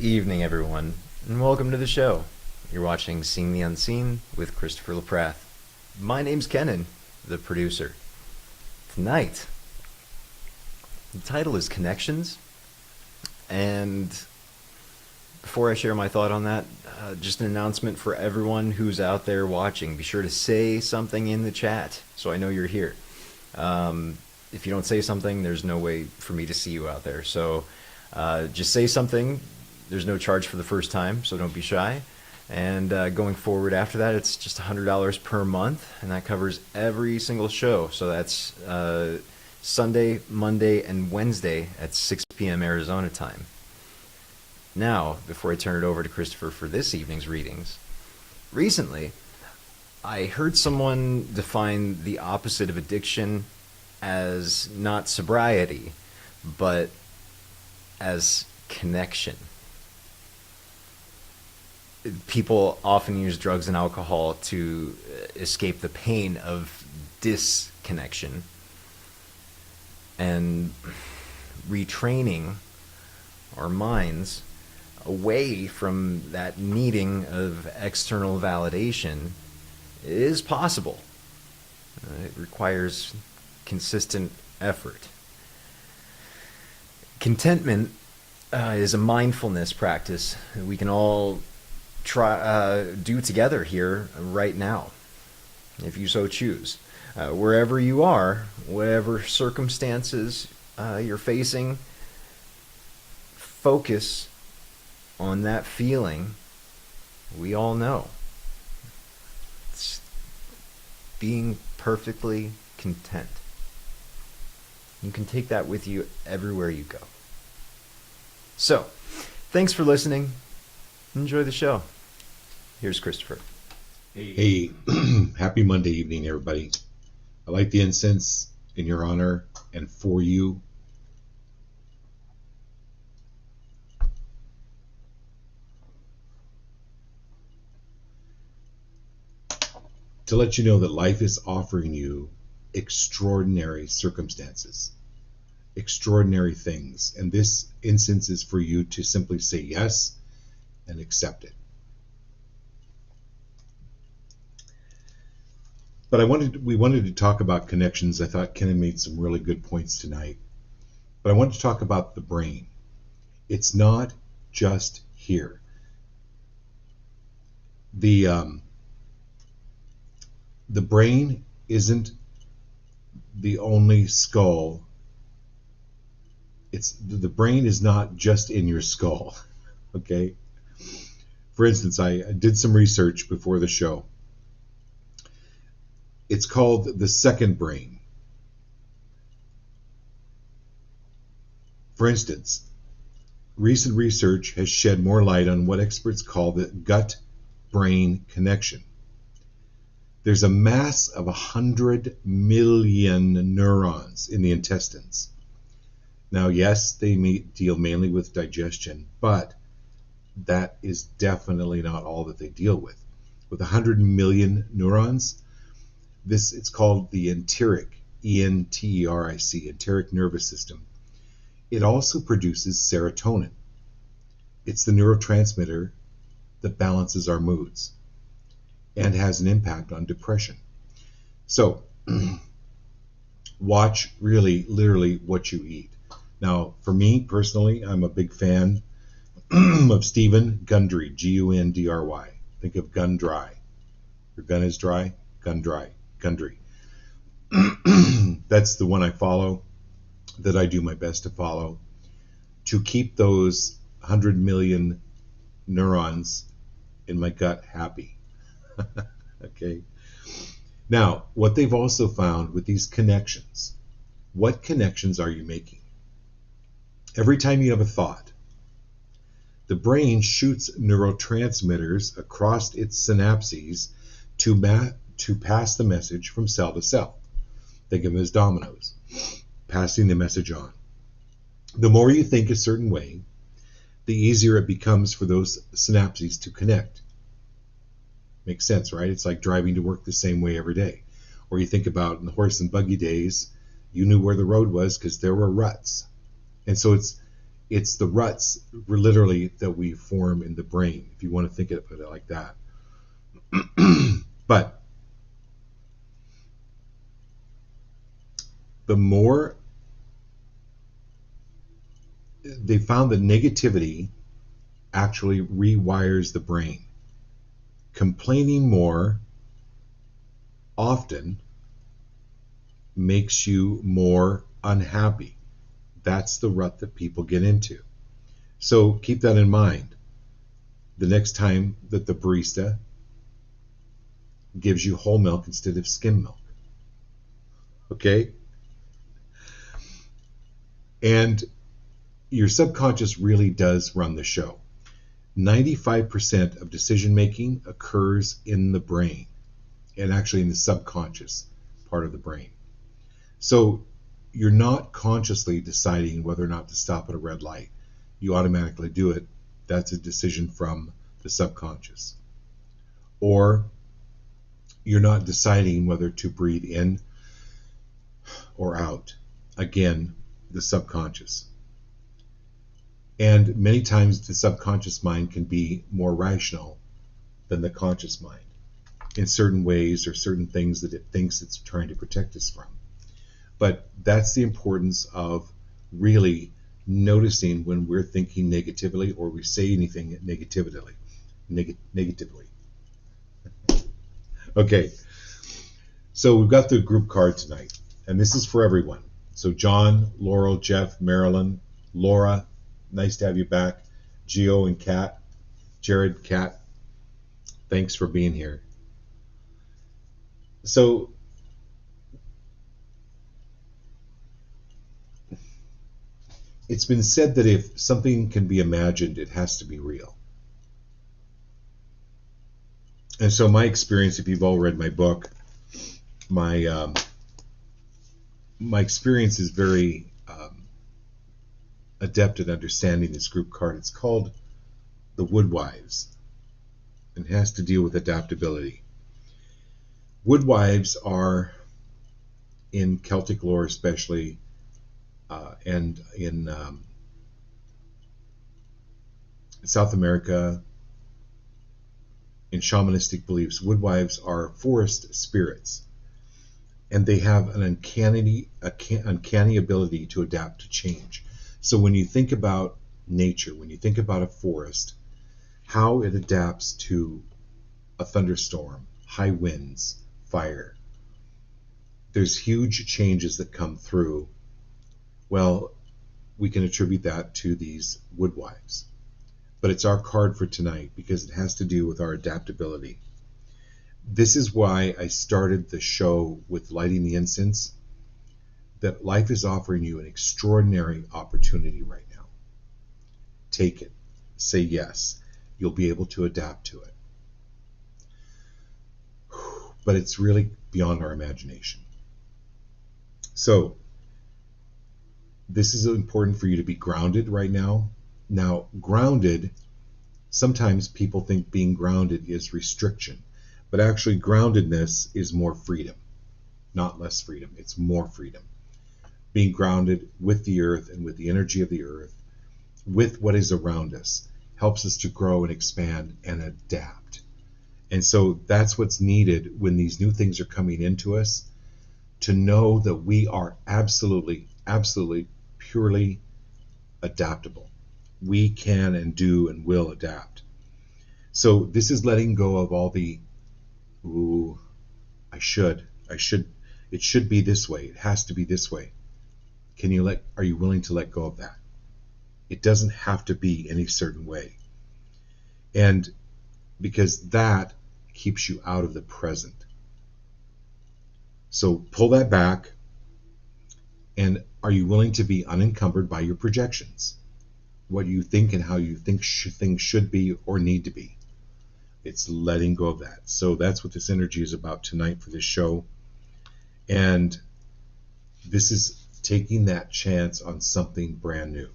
evening, everyone, and welcome to the show. You're watching Seeing the Unseen with Christopher LaPrath. My name's Kenan, the producer. Tonight, the title is Connections, and before I share my thought on that, just an announcement for everyone who's out there watching. Be sure to say something in the chat so I know you're here. If you don't say something, there's no way for me to see you out there. So just say something. There's no charge for the first time, so don't be shy. And going forward after that, it's just $100 per month, and that covers every single show. So that's Sunday, Monday, and Wednesday at 6 p.m. Arizona time. Now, before I turn it over to Christopher for this evening's readings, recently I heard someone define the opposite of addiction as not sobriety, but as connection. People often use drugs and alcohol to escape the pain of disconnection and retraining our minds away from that needing of external validation is possible. It requires consistent effort. Contentment is a mindfulness practice we can all do together here right now, if you so choose. Wherever you are, whatever circumstances you're facing, focus on that feeling we all know. It's being perfectly content. You can take that with you everywhere you go. So, thanks for listening. Enjoy the show. Here's Christopher. Hey, happy Monday evening, everybody. I light the incense in your honor and for you. To let you know that life is offering you extraordinary circumstances, extraordinary things. And this incense is for you to simply say yes and accept it. But we wanted to talk about connections. I thought Kenan made some really good points tonight. But I wanted to talk about the brain. It's not just here. The brain isn't the only skull. The brain is not just in your skull. Okay? For instance, I did some research before the show. It's called the second brain. For instance, recent research has shed more light on what experts call the gut-brain connection. There's a mass of 100 million neurons in the intestines. Now, yes, they deal mainly with digestion, but that is definitely not all that they deal with. With 100 million neurons, it's called the enteric, E-N-T-E-R-I-C, enteric nervous system. It also produces serotonin. It's the neurotransmitter that balances our moods and has an impact on depression. So, watch really, literally what you eat. Now, for me personally, I'm a big fan of Stephen Gundry, G-U-N-D-R-Y. Think of gun dry. Your gun is dry, gun dry, Gundry. That's the one I follow, that I do my best to follow, to keep those 100 million neurons in my gut happy. Okay. Now, what they've also found with these connections, what connections are you making? Every time you have a thought, the brain shoots neurotransmitters across its synapses to pass the message from cell to cell. Think of them as dominoes, passing the message on. The more you think a certain way, the easier it becomes for those synapses to connect. Makes sense, right? It's like driving to work the same way every day. Or you think about in the horse and buggy days, you knew where the road was because there were ruts. And so it's the ruts literally that we form in the brain, if you want to think of it like that. But the more they found that negativity actually rewires the brain. Complaining more often makes you more unhappy. That's the rut that people get into. So keep that in mind. The next time that the barista gives you whole milk instead of skim milk. Okay? And your subconscious really does run the show. 95% of decision making occurs in the brain, and actually in the subconscious part of the brain. So you're not consciously deciding whether or not to stop at a red light. You automatically do it. That's a decision from the subconscious. Or you're not deciding whether to breathe in or out. Again, the subconscious. And many times the subconscious mind can be more rational than the conscious mind in certain ways or certain things that it thinks it's trying to protect us from. But that's the importance of really noticing when we're thinking negatively or we say anything negatively. Negatively. Okay, so we've got the group card tonight, and this is for everyone. So John, Laurel, Jeff, Marilyn, Laura, nice to have you back. Gio and Kat, Jared, Kat, thanks for being here. So it's been said that if something can be imagined, it has to be real. And so my experience, if you've all read my book, my experience is very adept at understanding this group card. It's called the Woodwives, and has to deal with adaptability. Woodwives are, in Celtic lore especially, and in South America, in shamanistic beliefs, woodwives are forest spirits, and they have an uncanny ability to adapt to change. So when you think about nature, when you think about a forest, how it adapts to a thunderstorm, high winds, fire, there's huge changes that come through. Well, we can attribute that to these woodwives. But it's our card for tonight because it has to do with our adaptability. This is why I started the show with lighting the incense, that life is offering you an extraordinary opportunity right now. Take it. Say yes. You'll be able to adapt to it. But it's really beyond our imagination. So, this is important for you to be grounded right now. Now, grounded, sometimes people think being grounded is restriction, but actually groundedness is more freedom, not less freedom. It's more freedom. Being grounded with the earth and with the energy of the earth, with what is around us, helps us to grow and expand and adapt. And so that's what's needed when these new things are coming into us, to know that we are absolutely, purely adaptable. We can and do and will adapt. So this is letting go of all the, it should be this way. It has to be this way. Are you willing to let go of that? It doesn't have to be any certain way. And because that keeps you out of the present. So pull that back, and are you willing to be unencumbered by your projections? What you think and how you think things should be or need to be. It's letting go of that. So that's what this energy is about tonight for this show. And this is taking that chance on something brand new.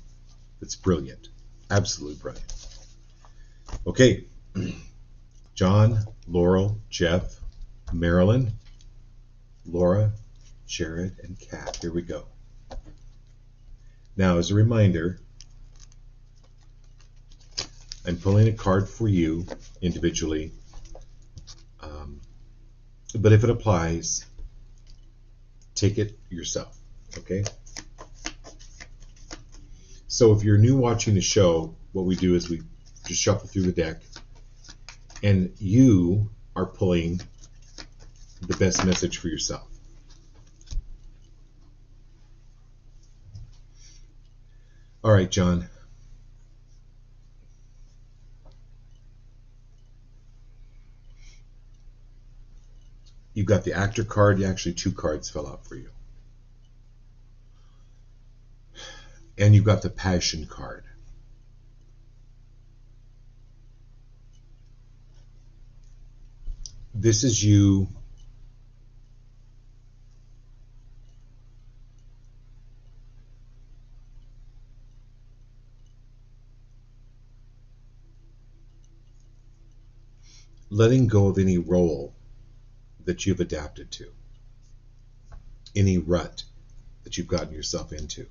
That's brilliant. Absolutely brilliant. Okay. John, Laurel, Jeff, Marilyn, Laura, Jared, and Kat. Here we go. Now, as a reminder, I'm pulling a card for you individually, but if it applies, take it yourself, okay? So if you're new watching the show, what we do is we just shuffle through the deck, and you are pulling the best message for yourself. All right, John. You've got the actor card. Actually, two cards fell out for you. And you've got the passion card. This is you letting go of any role that you've adapted to, any rut that you've gotten yourself into.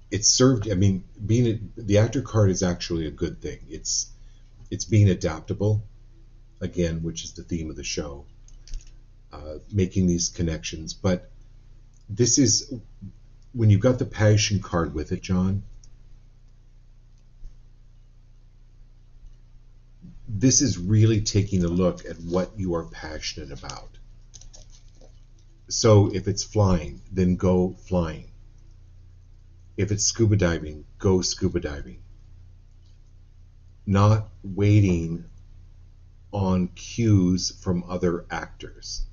It's served, I mean, the actor card is actually a good thing. It's being adaptable, again, which is the theme of the show, making these connections. But this is, when you've got the passion card with it, John, this is really taking a look at what you are passionate about. So if it's flying, then go flying. If it's scuba diving, go scuba diving. Not waiting on cues from other actors.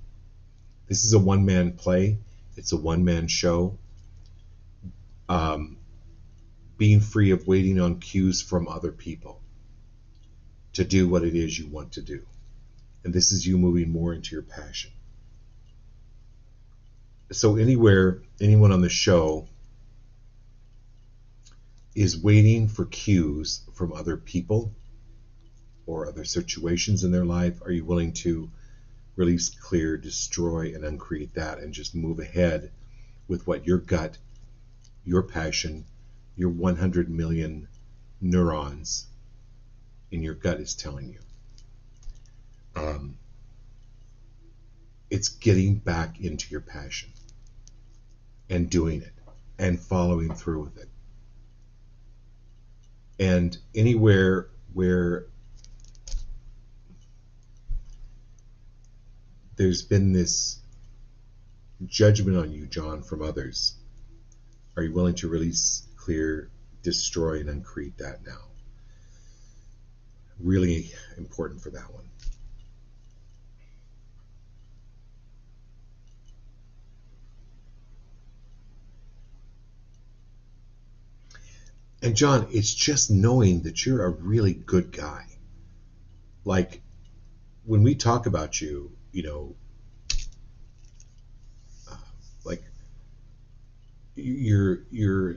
This is a one-man play. It's a one-man show. Being free of waiting on cues from other people to do what it is you want to do. And this is you moving more into your passion. So anyone on the show is waiting for cues from other people or other situations in their life, are you willing to release, clear, destroy, and uncreate that and just move ahead with what your gut, your passion, your 100 million neurons in your gut is telling you? It's getting back into your passion and doing it and following through with it. And anywhere where there's been this judgment on you, John, from others, are you willing to release, clear, destroy, and uncreate that now? Really important for that one. And John, it's just knowing that you're a really good guy. Like, when we talk about you, like, you're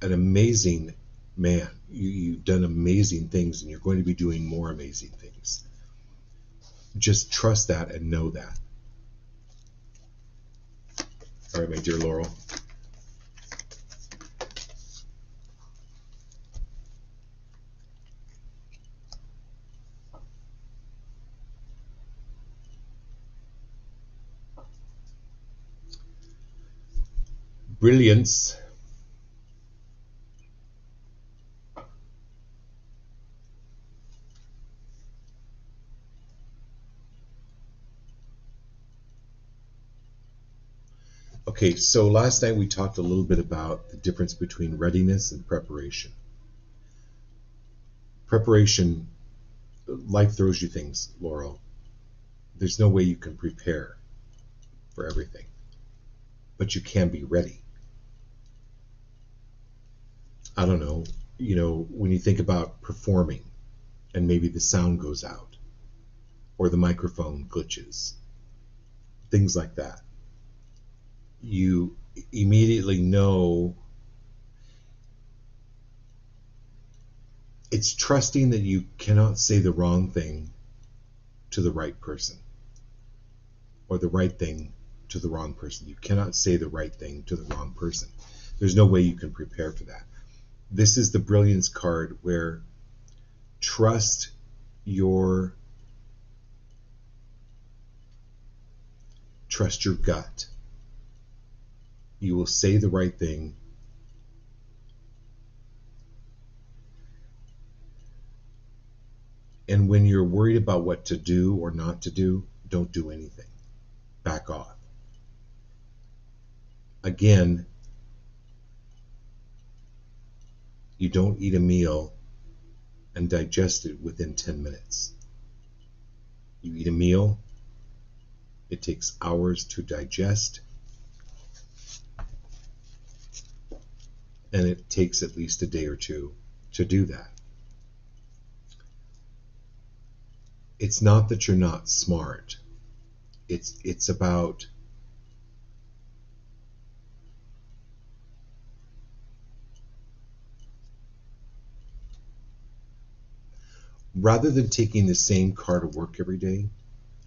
an amazing man. You've done amazing things, and you're going to be doing more amazing things. Just trust that and know that. All right, my dear Laurel. Brilliance. Okay, so last night we talked a little bit about the difference between readiness and preparation. Preparation, life throws you things, Laurel. There's no way you can prepare for everything, but you can be ready. I don't know, when you think about performing and maybe the sound goes out or the microphone glitches, things like that, you immediately know. It's trusting that you cannot say the wrong thing to the right person or the right thing to the wrong person. You cannot say the right thing to the wrong person. There's no way you can prepare for that. This is the brilliance card where trust your gut. You will say the right thing. And when you're worried about what to do or not to do, don't do anything. Back off. Again, you don't eat a meal and digest it within 10 minutes. You eat a meal, it takes hours to digest, and it takes at least a day or two to do that. It's not that you're not smart. It's about rather than taking the same car to work every day,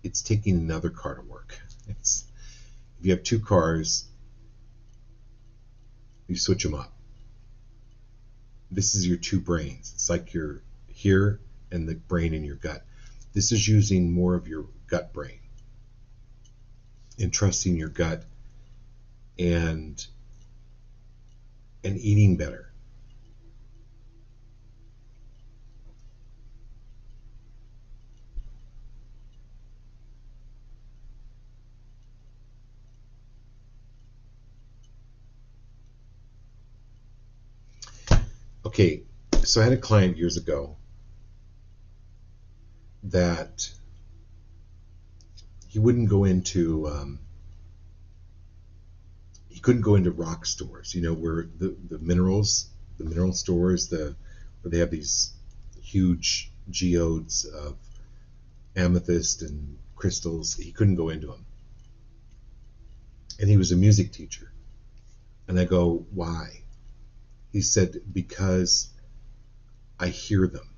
it's taking another car to work. If you have two cars, you switch them up. This is your two brains. It's like your here and the brain in your gut. This is using more of your gut brain and trusting your gut and eating better. Okay, so I had a client years ago that he wouldn't go into he couldn't go into rock stores, where the mineral stores, where they have these huge geodes of amethyst and crystals. He couldn't go into them. And he was a music teacher. And I go, why? He said, because I hear them.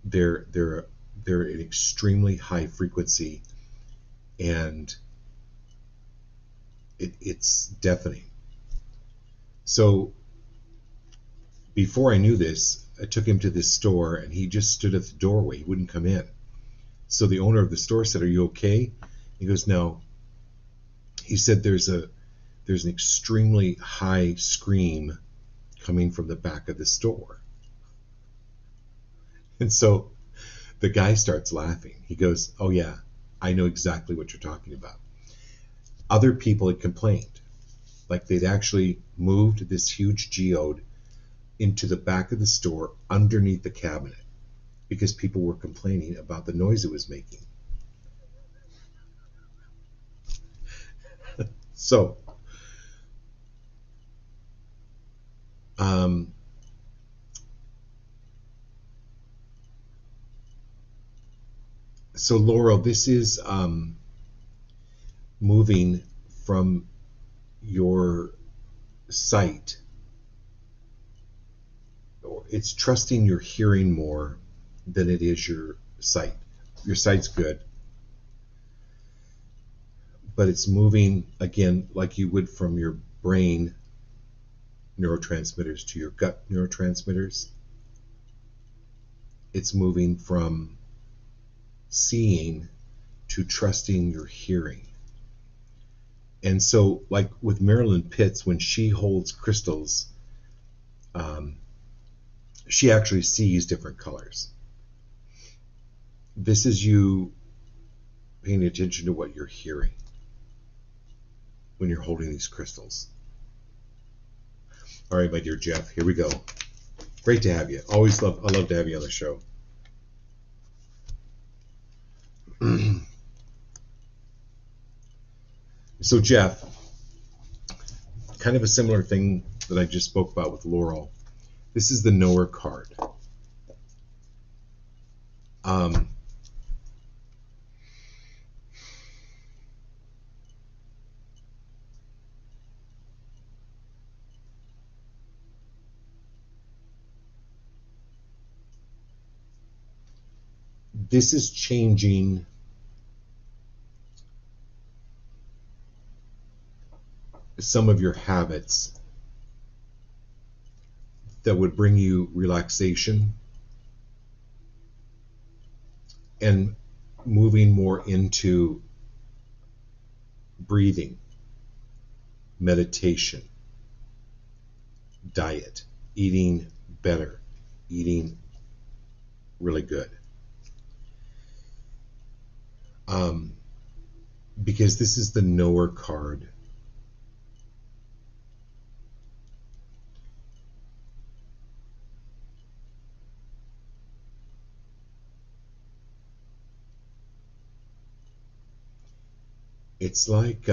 They're an extremely high frequency, and it's deafening. So before I knew this, I took him to this store, and he just stood at the doorway. He wouldn't come in. So the owner of the store said, "Are you okay?" He goes, "No." He said, there's an extremely high scream coming from the back of the store. And so the guy starts laughing. He goes, "Oh yeah, I know exactly what you're talking about." Other people had complained. Like they'd actually moved this huge geode into the back of the store underneath the cabinet because people were complaining about the noise it was making. So, Laurel, this is moving from your sight. It's trusting your hearing more than it is your sight. Your sight's good, but it's moving again like you would from your brain neurotransmitters to your gut neurotransmitters. It's moving from seeing to trusting your hearing. And so, like with Marilyn Pitts, when she holds crystals, she actually sees different colors. This is you paying attention to what you're hearing when you're holding these crystals. All right, my dear Jeff, here we go. Great to have you. I love to have you on the show. So Jeff, kind of a similar thing that I just spoke about with Laurel. This is the knower card. This is changing some of your habits that would bring you relaxation and moving more into breathing, meditation, diet, eating better, eating really good. Because this is the knower card. It's like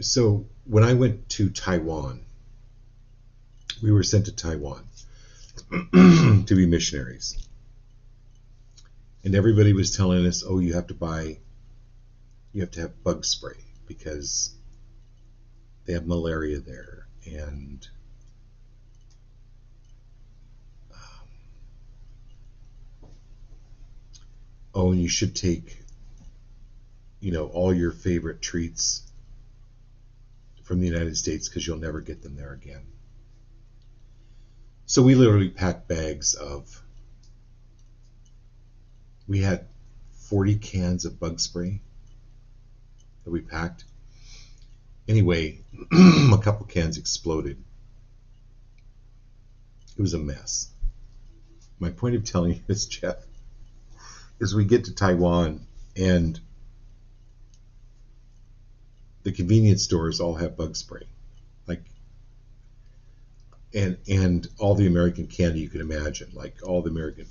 so when I went to Taiwan, we were sent to Taiwan to be missionaries. And everybody was telling us, oh, you have to have bug spray because they have malaria there. And oh, and you should take, all your favorite treats from the United States because you'll never get them there again. So we literally packed bags of, we had 40 cans of bug spray that we packed. Anyway, a couple cans exploded. It was a mess. My point of telling you this, Jeff, is we get to Taiwan and the convenience stores all have bug spray, like, and all the American candy you can imagine, like all the American.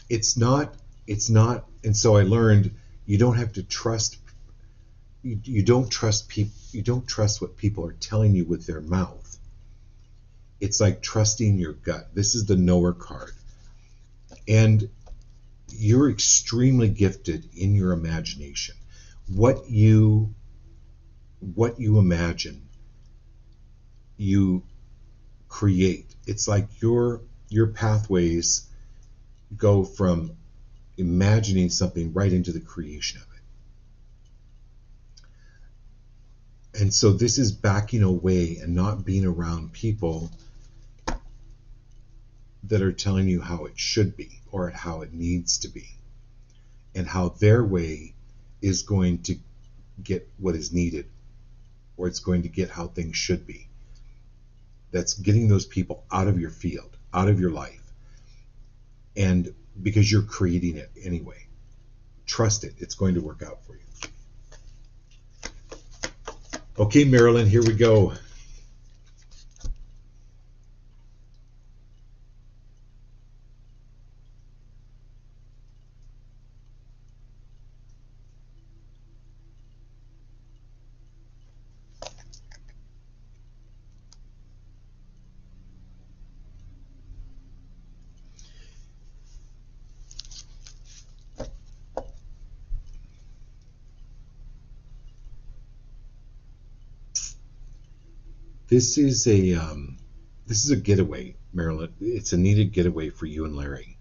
It's not, and so I learned you don't have to trust. You don't trust people. You don't trust what people are telling you with their mouth. It's like trusting your gut. This is the knower card, and you're extremely gifted in your imagination. What you imagine, you create. It's like your pathways go from imagining something right into the creation of it. And so this is backing away and not being around people that are telling you how it should be or how it needs to be and how their way is going to get what is needed, or it's going to get how things should be. That's getting those people out of your field, out of your life. And because you're creating it anyway, trust it. It's going to work out for you. Okay, Marilyn, here we go. This is a getaway, Marilyn. It's a needed getaway for you and Larry.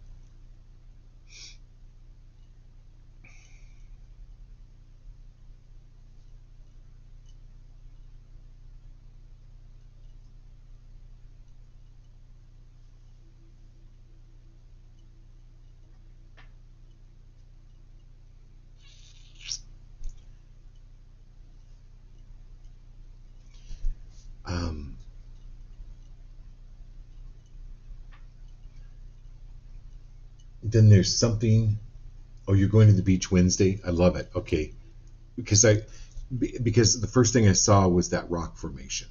Then there's something. Oh, you're going to the beach Wednesday? I love it. Okay, because the first thing I saw was that rock formation.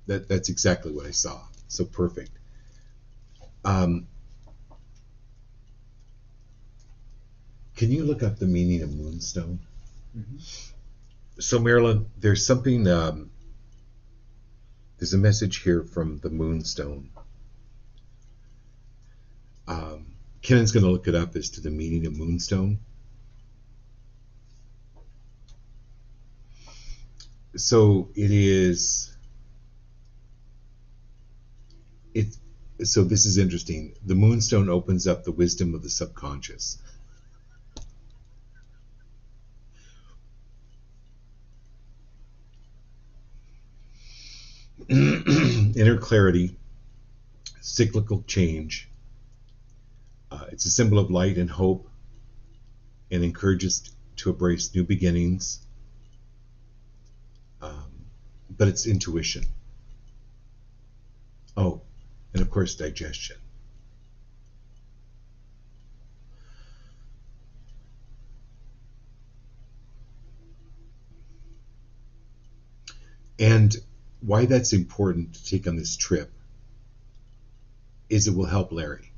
That's exactly what I saw. So perfect. Can you look up the meaning of moonstone? Mm-hmm. So Marilyn, there's something. There's a message here from the moonstone. Kennan's going to look it up as to the meaning of moonstone. So so this is interesting. The moonstone opens up the wisdom of the subconscious. Inner clarity, cyclical change. It's a symbol of light and hope and encourages to embrace new beginnings. But it's intuition. Oh, and of course, digestion. And why that's important to take on this trip is it will help Larry.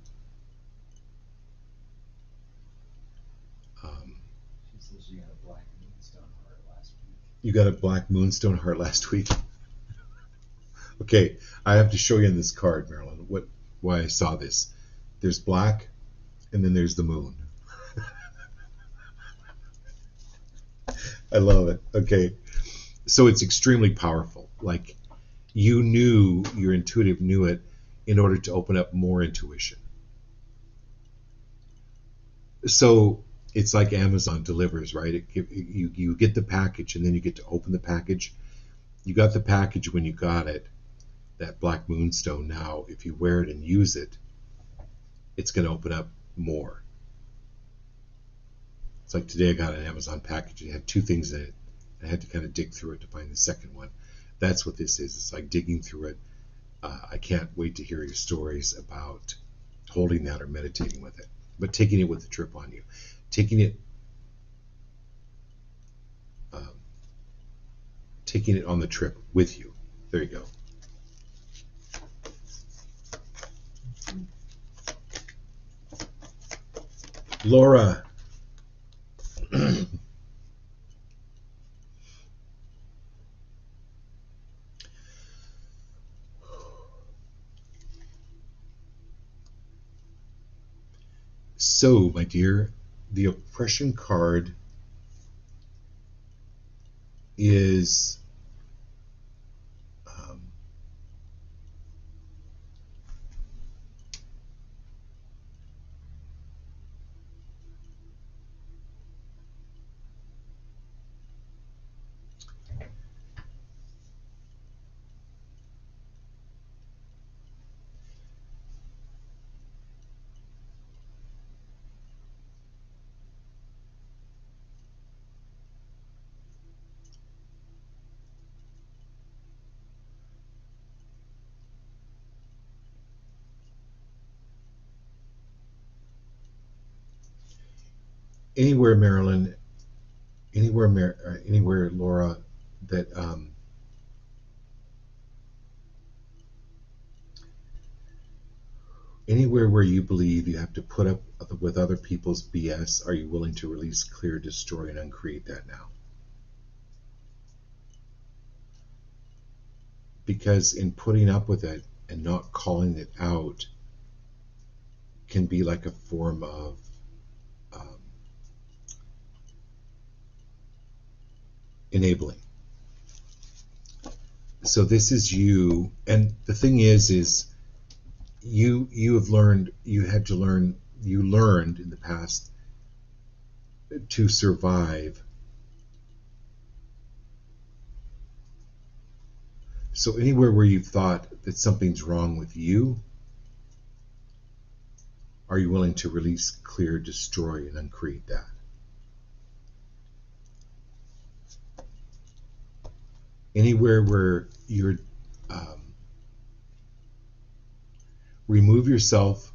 She says she got a black moonstone heart last week. You got a black moonstone heart last week. Okay, I have to show you on this card, Marilyn, why I saw this. There's black, and then there's the moon. I love it. Okay, so it's extremely powerful. Like, you knew, your intuitive knew it in order to open up more intuition. So it's like Amazon delivers, right? You get the package, and then you get to open the package. You got the package when you got it, that black moonstone. Now, if you wear it and use it, it's going to open up more. It's like today I got an Amazon package. It had two things in it. I had to kind of dig through it to find the second one. That's what this is. It's like digging through it. I can't wait to hear your stories about holding that or meditating with it. But taking it with the trip on you. Taking it on the trip with you. There you go. Laura. So, my dear, the oppression card is anywhere, Marilyn, anywhere, Laura, that anywhere where you believe you have to put up with other people's BS, are you willing to release, clear, destroy, and uncreate that now? Because in putting up with it and not calling it out can be like a form of enabling. So this is you, and the thing is you learned in the past to survive. So anywhere where you've thought that something's wrong with you, are you willing to release, clear, destroy, and uncreate that? Anywhere where you're remove yourself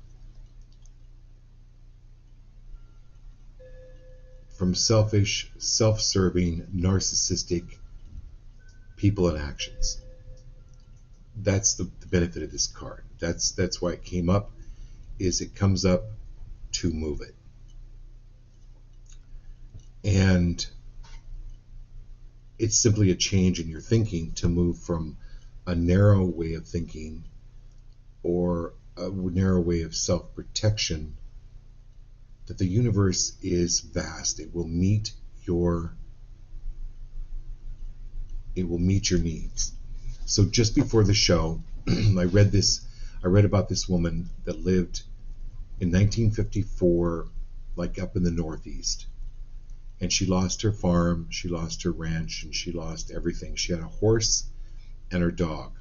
from selfish, self-serving, narcissistic people and actions. That's the benefit of this card. That's why it came up, is it comes up to move it. And it's simply a change in your thinking to move from a narrow way of thinking or a narrow way of self-protection, that the universe is vast. It will meet your needs. So just before the show, I read about this woman that lived in 1954, like up in the Northeast. And she lost her farm, she lost her ranch, and she lost everything. She had a horse and her dog.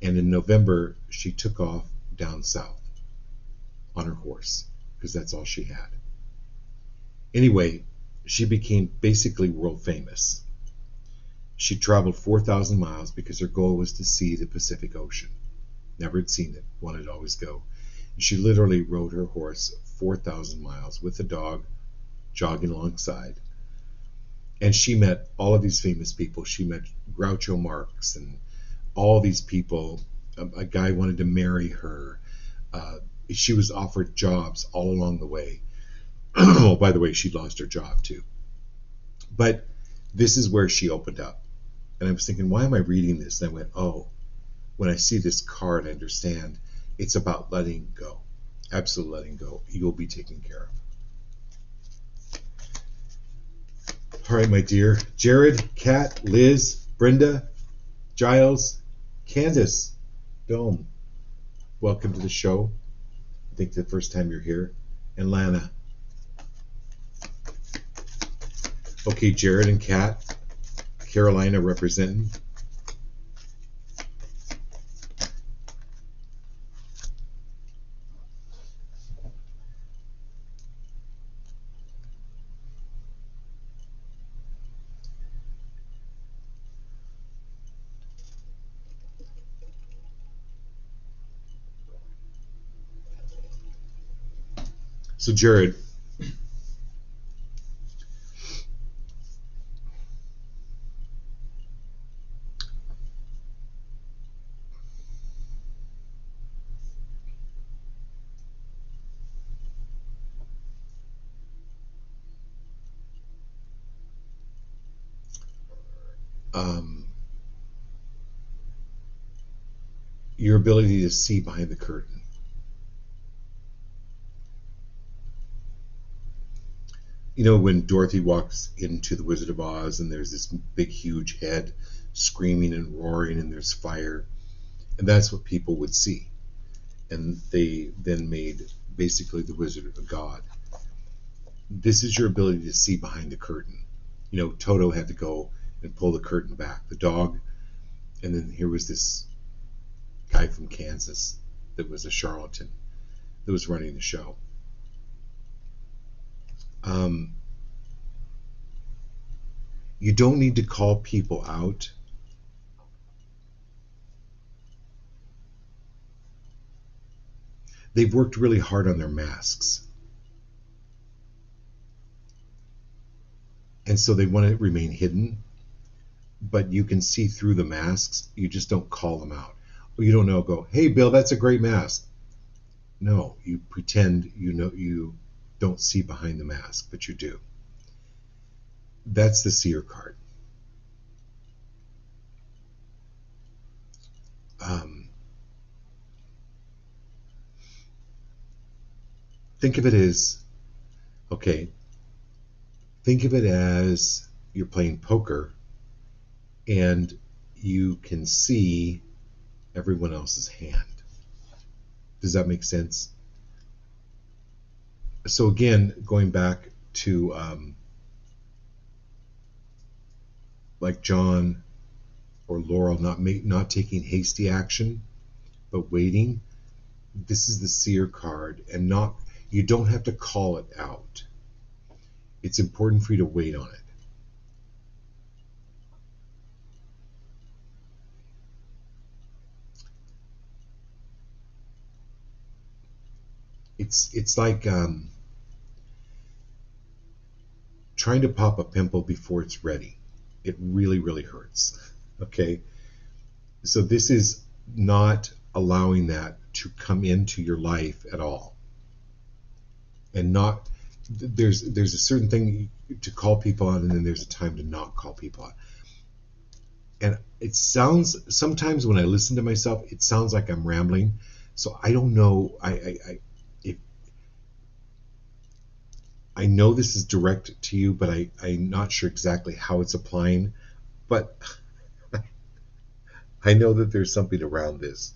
And in November, she took off down south on her horse because that's all she had. Anyway, she became basically world famous. She traveled 4,000 miles because her goal was to see the Pacific Ocean. Never had seen it, wanted to always go. And she literally rode her horse 4,000 miles with a dog jogging alongside. And she met all of these famous people. She met Groucho Marx and all these people. A guy wanted to marry her. She was offered jobs all along the way. Oh, by the way, she lost her job too. But this is where she opened up. And I was thinking, why am I reading this? And I went, oh, when I see this card, I understand it's about letting go. Absolute letting go. You'll be taken care of. All right, my dear. Jared, Kat, Liz, Brenda, Giles, Candace, Dome. Welcome to the show. I think the first time you're here. And Lana. Okay, Jared and Kat. Carolina representing. So, Jared, your ability to see behind the curtain. You know, when Dorothy walks into the Wizard of Oz and there's this big, huge head screaming and roaring and there's fire, and that's what people would see. And they then made basically the Wizard of God. This is your ability to see behind the curtain. You know, Toto had to go and pull the curtain back, the dog, and then here was this guy from Kansas that was a charlatan that was running the show. You don't need to call people out. They've worked really hard on their masks. And so they want to remain hidden, but you can see through the masks. You just don't call them out. Or you don't know, go, hey, Bill, that's a great mask. No, you pretend you don't see behind the mask, but you do. That's the seer card. Think of it as, okay, think of it as you're playing poker and you can see everyone else's hand. Does that make sense? So again, going back to like John or Laurel not taking hasty action, but waiting. This is the seer card, and you don't have to call it out. It's important for you to wait on it. It's like trying to pop a pimple before it's ready. It really, really hurts. Okay? So this is not allowing that to come into your life at all. And there's a certain thing to call people out, and then there's a time to not call people out. And it sounds, sometimes when I listen to myself, it sounds like I'm rambling. So I don't know. I know this is direct to you, but I'm not sure exactly how it's applying. But I know that there's something around this.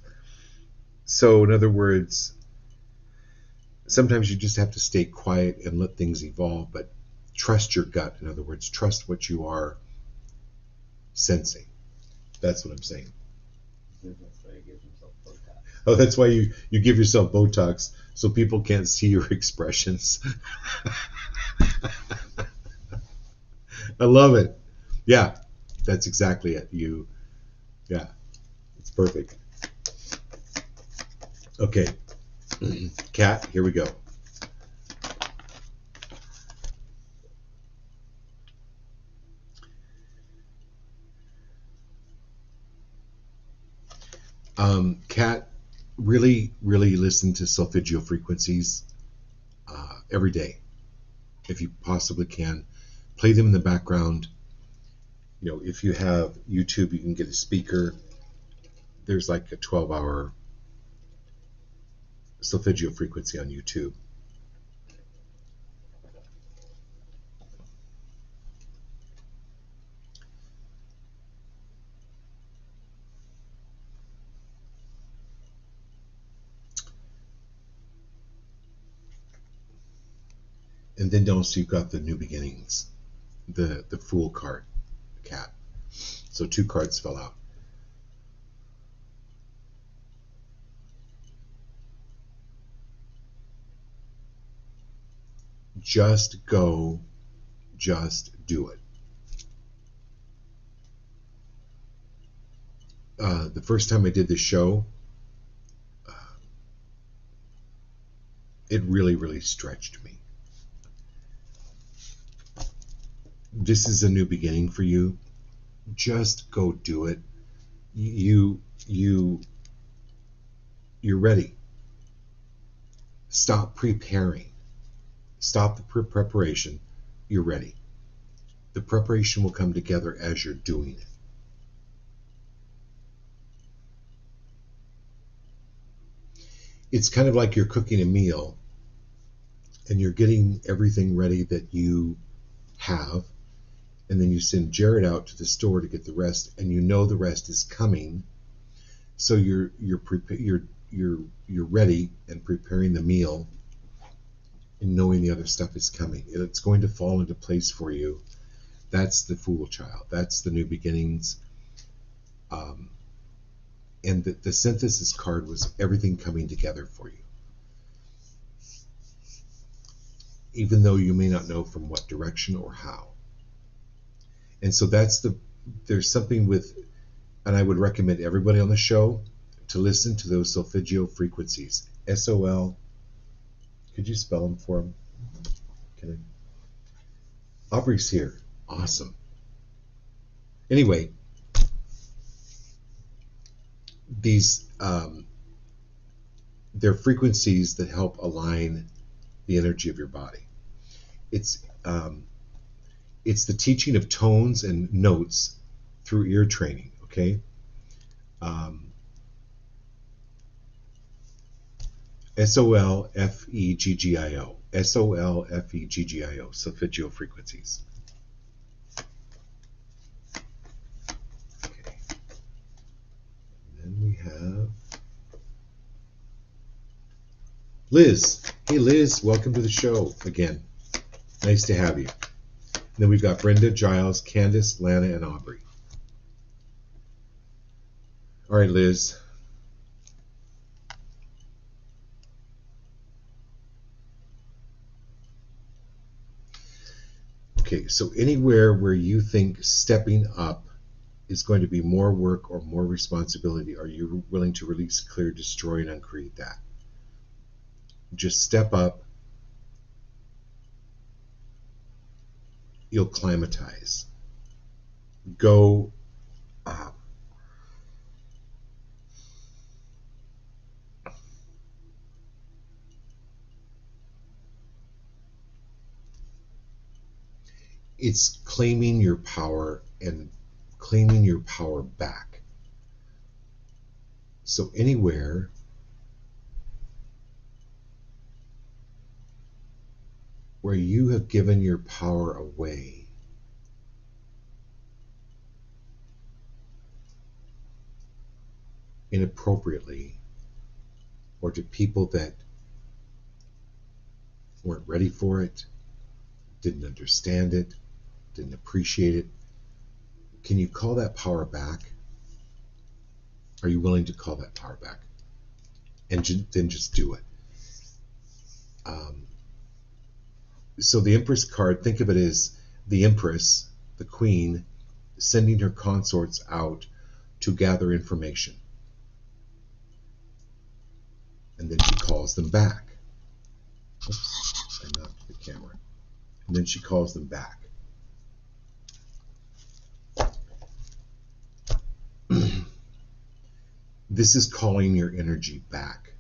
So in other words, sometimes you just have to stay quiet and let things evolve, but trust your gut. In other words, trust what you are sensing. That's what I'm saying. That's very good. Oh, that's why you give yourself Botox so people can't see your expressions. I love it. Yeah, that's exactly it. Yeah, it's perfect. Okay, Kat, here we go. Kat, really, really listen to solfeggio frequencies every day, if you possibly can. Play them in the background. You know, if you have YouTube, you can get a speaker. There's like a 12-hour solfeggio frequency on YouTube. And then also you've got the new beginnings, the Fool card, Kat. So 2 cards fell out. Just go, just do it. The first time I did this show, it really, really stretched me. This is a new beginning for you. Just go do it. You're ready. Stop preparing. Stop the preparation. You're ready. The preparation will come together as you're doing it. It's kind of like you're cooking a meal and you're getting everything ready that you have, and then you send Jared out to the store to get the rest, and you know the rest is coming, so you're ready and preparing the meal and knowing the other stuff is coming. It's going to fall into place for you. That's the Fool child. That's the new beginnings. And the synthesis card was everything coming together for you. Even though you may not know from what direction or how. And so there's something with, and I would recommend everybody on the show to listen to those solfeggio frequencies. SOL, could you spell them for them? Can I? Aubrey's here. Awesome. Anyway, these, they're frequencies that help align the energy of your body. It's the teaching of tones and notes through ear training, okay? SOLFEGGIO. SOLFEGGIO, solfeggio frequencies. Okay. And then we have Liz. Hey Liz, welcome to the show again. Nice to have you. And then we've got Brenda, Giles, Candace, Lana, and Aubrey. All right, Liz. Okay, so anywhere where you think stepping up is going to be more work or more responsibility, are you willing to release, clear, destroy, and uncreate that? Just step up. You'll climatize. Go up. It's claiming your power and claiming your power back. So anywhere where you have given your power away, inappropriately, or to people that weren't ready for it, didn't understand it, didn't appreciate it, can you call that power back? Are you willing to call that power back? and then just do it. So the Empress card, think of it as the Empress, the Queen, sending her consorts out to gather information. And then she calls them back. Oops, I knocked the camera. And then she calls them back. This is calling your energy back.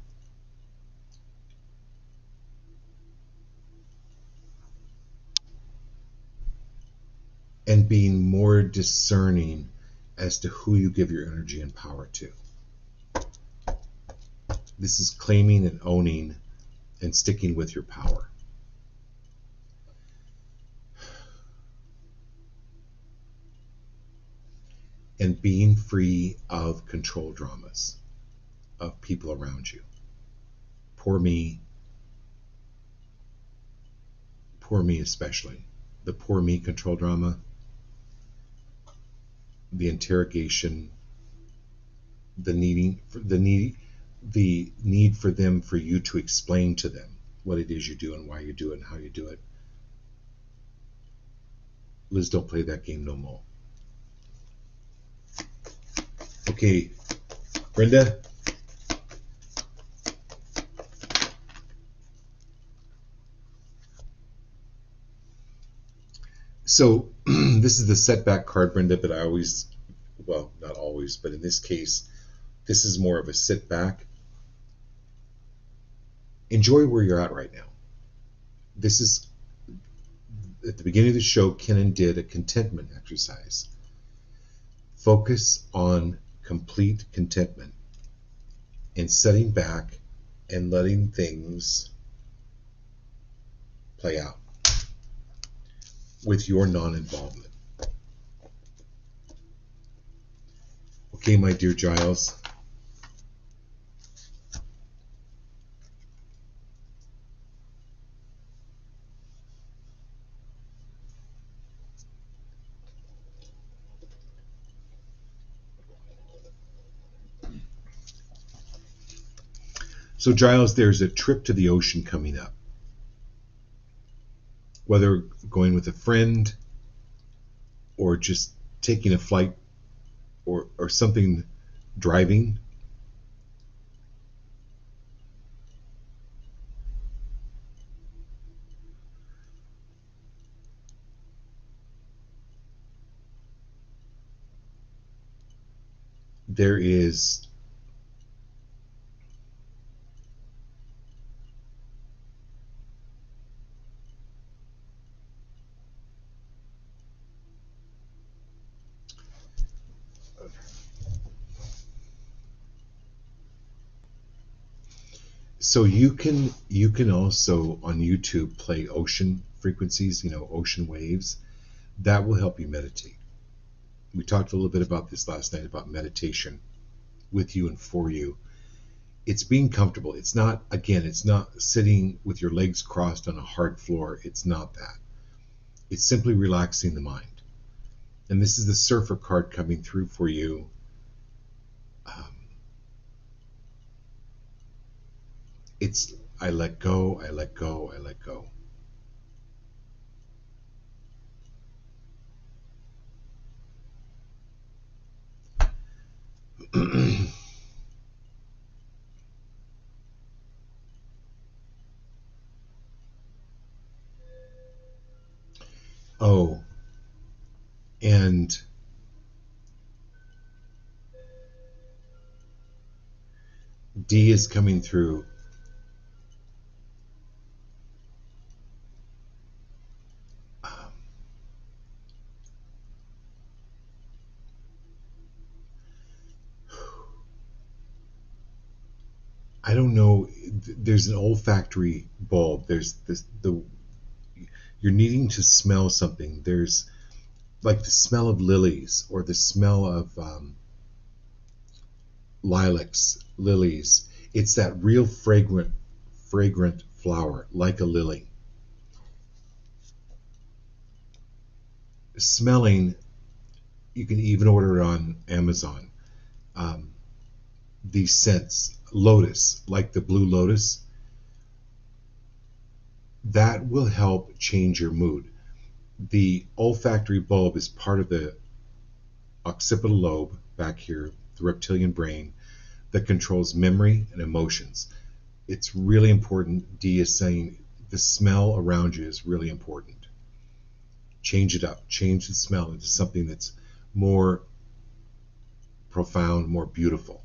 And being more discerning as to who you give your energy and power to. This is claiming and owning and sticking with your power. And being free of control dramas of people around you. Poor me especially. The poor me control drama, the interrogation, the need for them, for you to explain to them what it is you do and why you do it and how you do it. Liz, don't play that game no more. Okay, Brenda. So this is the setback card, Brenda, but I always, well, not always, but in this case, this is more of a sit back. Enjoy where you're at right now. This is, at the beginning of the show, Kenan did a contentment exercise. Focus on complete contentment and setting back and letting things play out with your non-involvement. Okay, my dear Giles. So Giles, there's a trip to the ocean coming up. Whether going with a friend or just taking a flight or something, driving. There is so you can also on YouTube play ocean frequencies, ocean waves. That will help you meditate. We talked a little bit about this last night, about meditation with you and for you. It's being comfortable. It's not sitting with your legs crossed on a hard floor. It's not that. It's simply relaxing the mind. And this is the Surfer card coming through for you. It's I let go, I let go, I let go. Oh, and D is coming through. I don't know. There's an olfactory bulb. There's you're needing to smell something. There's like the smell of lilies or the smell of lilacs, lilies. It's that real fragrant flower, like a lily. Smelling, you can even order it on Amazon. these scents, lotus, like the blue lotus, that will help change your mood. The olfactory bulb is part of the occipital lobe back here, the reptilian brain, that controls memory and emotions. It's really important. Dee is saying the smell around you is really important. Change it up. Change the smell into something that's more profound, more beautiful.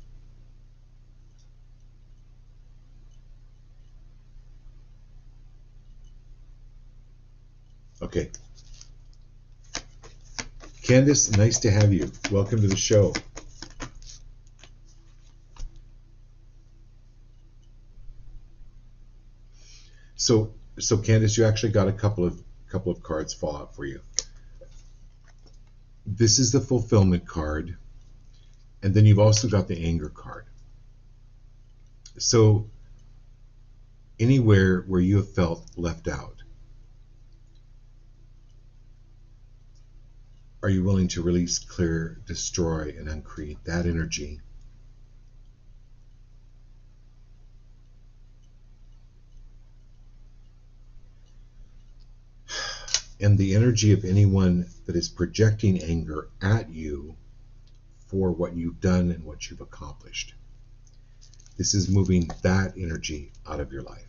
Okay. Candace, nice to have you. Welcome to the show. So Candace, you actually got a couple of cards fall out for you. This is the fulfillment card, and then you've also got the anger card. So anywhere where you have felt left out, are you willing to release, clear, destroy, and uncreate that energy? And the energy of anyone that is projecting anger at you for what you've done and what you've accomplished. This is moving that energy out of your life.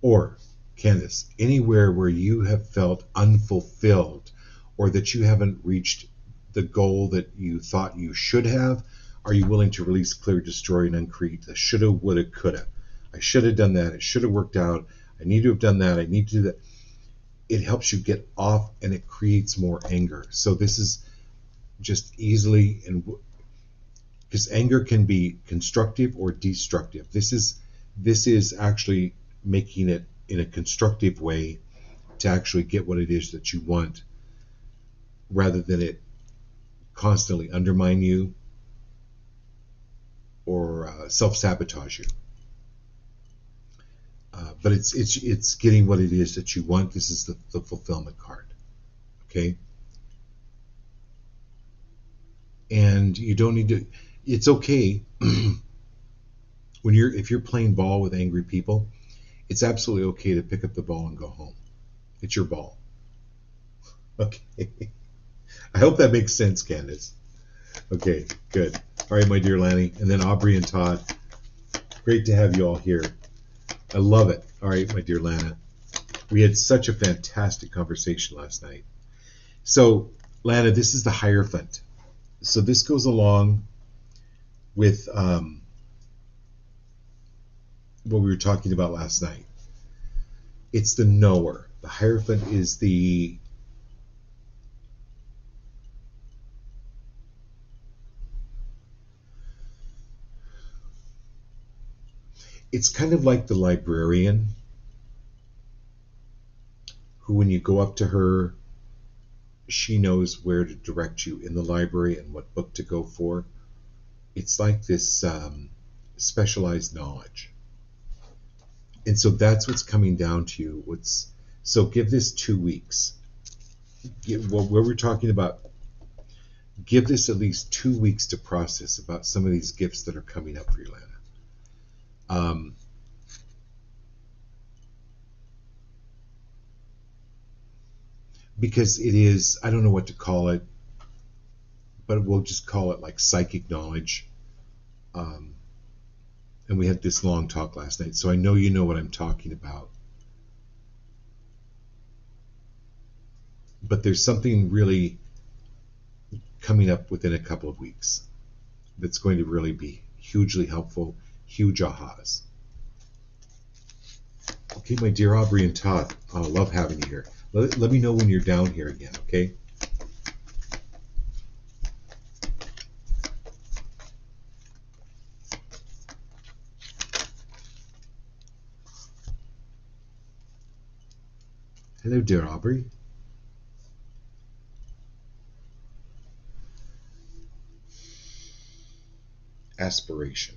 Or, Candace, anywhere where you have felt unfulfilled or that you haven't reached the goal that you thought you should have, are you willing to release, clear, destroy, and uncreate the shoulda, woulda, coulda? I should have done that. It should have worked out. I need to have done that. I need to do that. It helps you get off and it creates more anger. So this is just easily, and because anger can be constructive or destructive. This is actually making it in a constructive way to actually get what it is that you want, rather than it constantly undermine you or self-sabotage you. But it's getting what it is that you want. This is the fulfillment card. Okay? And you don't need to, it's okay if you're playing ball with angry people, it's absolutely okay to pick up the ball and go home. It's your ball. Okay. I hope that makes sense, Candace. Okay, good. All right, my dear Lanny. And then Aubrey and Todd. Great to have you all here. I love it. All right, my dear Lana. We had such a fantastic conversation last night. So, Lana, this is the Hierophant. So this goes along with what we were talking about last night. It's the knower. The Hierophant is it's kind of like the librarian who, when you go up to her, she knows where to direct you in the library and what book to go for. It's like this specialized knowledge. And so that's what's coming down to you. So give this 2 weeks. What we're talking about, give this at least 2 weeks to process about some of these gifts that are coming up for you, Lana. Because it is, I don't know what to call it, but we'll just call it like psychic knowledge. And we had this long talk last night, so I know you know what I'm talking about. But there's something really coming up within a couple of weeks that's going to really be hugely helpful, huge ahas. Okay, my dear Aubrey and Todd, I love having you here. Let me know when you're down here again, okay? Hello, dear Aubrey. Aspiration.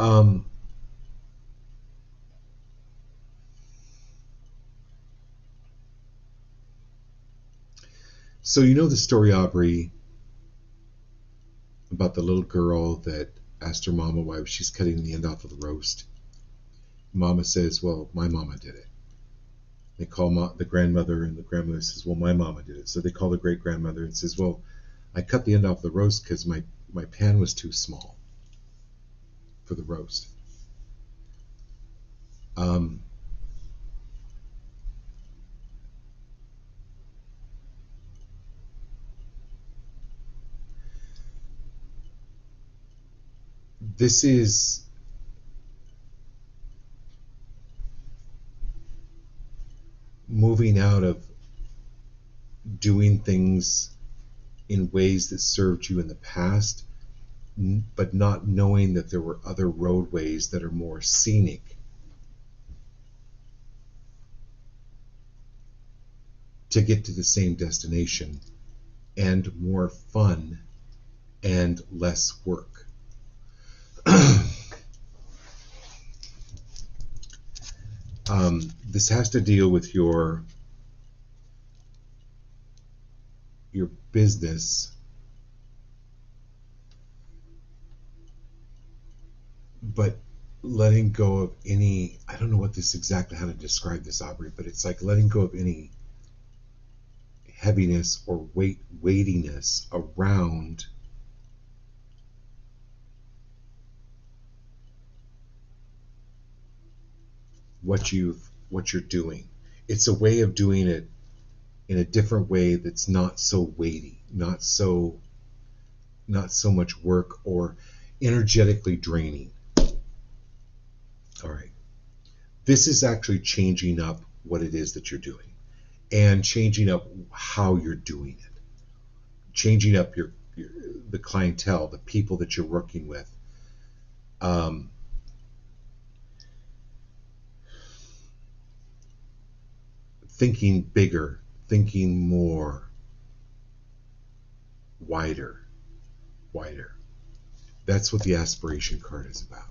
Um, so you know the story, Aubrey, about the little girl that asked her mama why she's cutting the end off of the roast. Mama says, well, my mama did it. They call the grandmother, and the grandmother says, well, my mama did it. So they call the great grandmother and says, well, I cut the end off the roast because my pan was too small for the roast. Um, this is moving out of doing things in ways that served you in the past, but not knowing that there were other roadways that are more scenic to get to the same destination and more fun and less work. This has to deal with your business, but letting go of any, I don't know what this exactly how to describe this, Aubrey, but it's like letting go of any heaviness or weightiness around what you're doing. It's a way of doing it in a different way that's not so weighty, not so much work or energetically draining. All right. This is actually changing up what it is that you're doing and changing up how you're doing it. Changing up the clientele, the people that you're working with. Thinking bigger, thinking more, wider. That's what the aspiration card is about.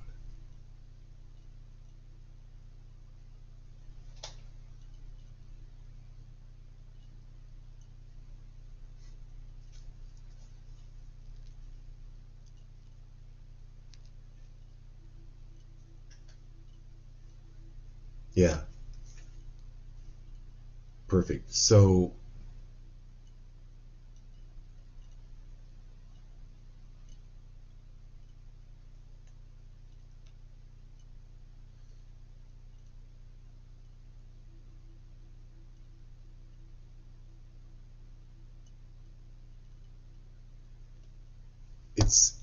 Yeah. Perfect. So it's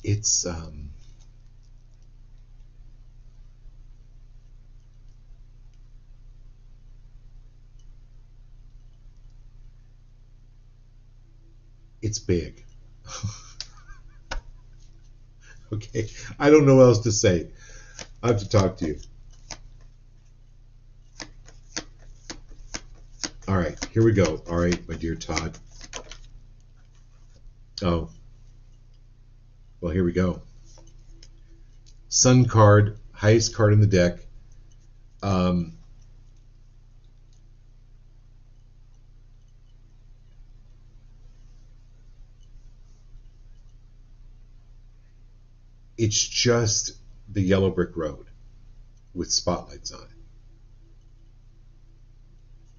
it's big. Okay, I don't know what else to say. I have to talk to you. All right, here we go. All right, my dear Todd. Oh, well, here we go. Sun card, highest card in the deck. It's just the yellow brick road with spotlights on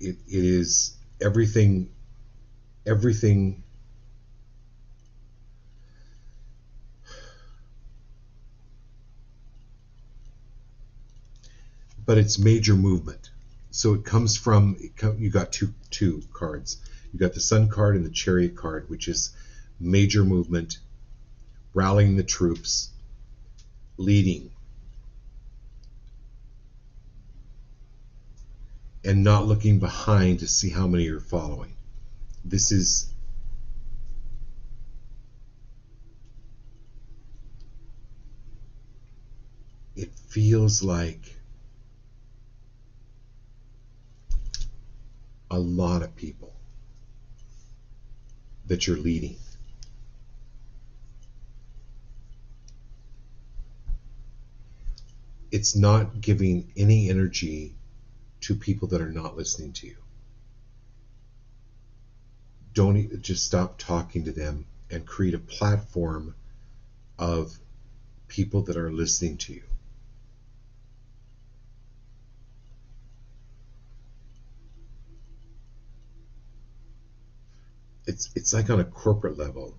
it. It is everything, but it's major movement. So it comes from, you got two cards. You got the Sun card and the Chariot card, which is major movement, rallying the troops, leading, and not looking behind to see how many you're following. This is it feels like a lot of people that you're leading. it's not giving any energy to people that are not listening to you. Don't just stop talking to them and create a platform of people that are listening to you. It's like on a corporate level.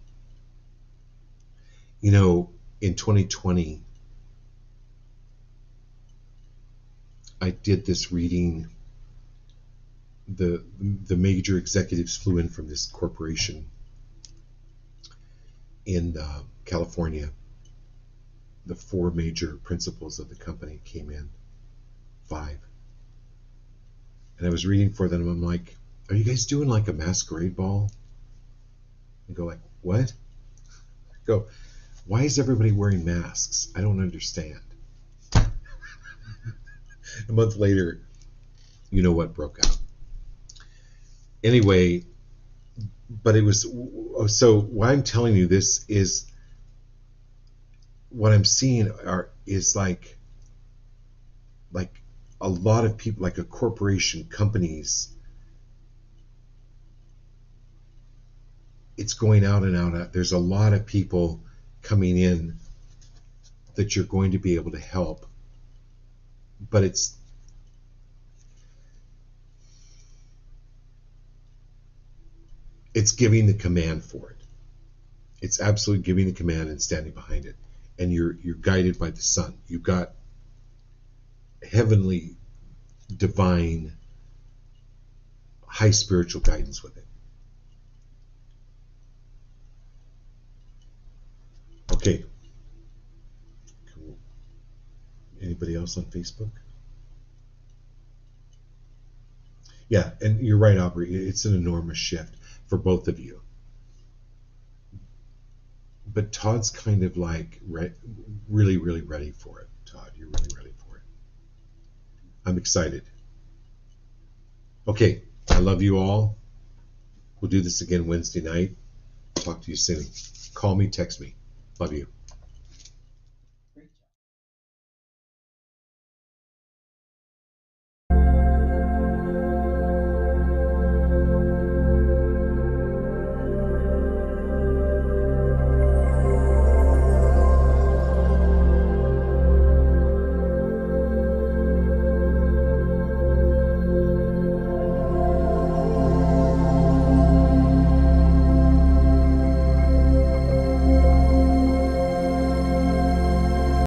You know, in 2020, I did this reading. The major executives flew in from this corporation in California. The 4 major principals of the company came in, 5. And I was reading for them. I'm like, are you guys doing like a masquerade ball? And go like, what? I go, why is everybody wearing masks? I don't understand. A month later, you know what broke out. Anyway, but it was, so why I'm telling you this is what I'm seeing is like a lot of people, like a corporation, companies, it's going out and out. There's a lot of people coming in that you're going to be able to help, but it's giving the command for it. It's absolutely giving the command and standing behind it. And you're guided by the sun. You've got heavenly, divine, high spiritual guidance with it. Okay. Cool. Anybody else on Facebook? Yeah, and you're right, Aubrey. It's an enormous shift for both of you. But Todd's kind of like really, really ready for it. Todd, you're really ready for it. I'm excited. Okay, I love you all. We'll do this again Wednesday night. Talk to you soon. Call me, text me. Love you.